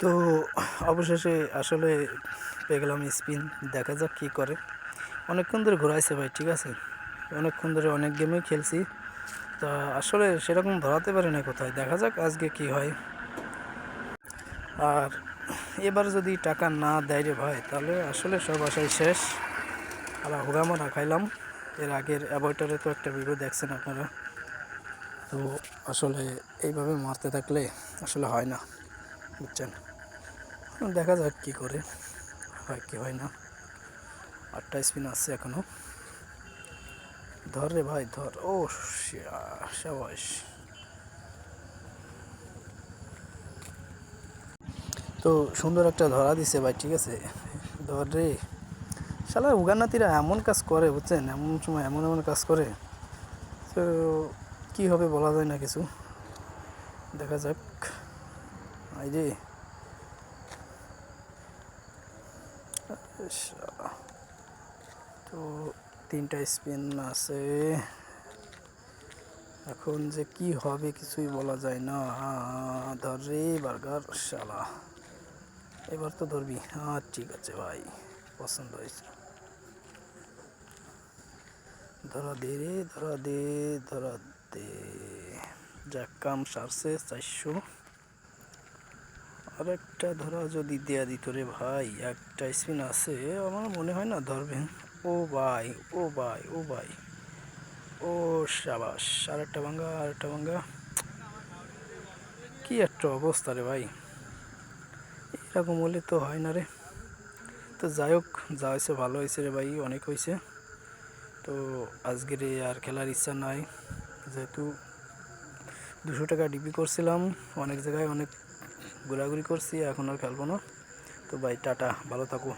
তো অবশেষে আসলে পেয়ে গেলাম স্পিন। দেখা যাক কী করে। অনেকক্ষণ ধরে ঘোরাইছে ভাই, ঠিক আছে, অনেকক্ষণ ধরে অনেক গেমই খেলছি, তা আসলে সেরকম ধরাতে পারি না কোথায়। দেখা যাক আজকে কি হয়। আর এবার যদি টাকা না দেয় রে ভাই, তাহলে আসলে সব আশাই শেষ। আর হুগামারা খাইলাম। এর আগের অ্যাভয়েটারে তো একটা ভিডিও দেখছেন আপনারা। তো আসলে এইভাবে মারতে থাকলে আসলে হয় না, বুঝছেন। দেখা যাক কী করে, হয় কি হয় না। 8টা স্পিন আছে এখনো। ধর রে ভাই ধর। ও সাবাস। তো সুন্দর একটা ধরা দিছে ভাই, ঠিক আছে। ধর রে। শালা উগান্নাতিরা এমন কাজ করে, বুঝছেন, এমন সময় এমন এমন কাজ করে। তো কী হবে বলা যায় না কিছু। দেখা যাক। এই যে শালা। তো 3টা স্পিন আছে এখন, যে কি হবে কিছুই বলা যায় না। ধর রে বার্গার শালা। এবার তো ধরবি। ঠিক আছে ভাই, পছন্দ হয়েছে। ধরা দে রে, ধরা দে, ধরা দে। যাক, কাম সারছে 400। আর একটা ধরা যদি দেয়া দিত রে ভাই। একটা স্পিন আছে, আমার মনে হয় না ধরবে। ও ভাই, ও ভাই, ও ভাই, ও সাবাস। আর একটা ভাঙ্গা, আর একটা ভাঙ্গা। কি একটা অবস্থা রে ভাই, এরকম হলে তো হয় না রে। তো যাই হোক, যা হয়েছে ভালো হয়েছে রে ভাই, অনেক হয়েছে। তো আজকের আর খেলার ইচ্ছা নাই, যেহেতু 200 টাকা ডিপি করছিলাম। অনেক জায়গায় অনেক ঘোরাঘুরি করছি, এখন আর খেলবো না। তো ভাই টাটা, ভালো থাকো।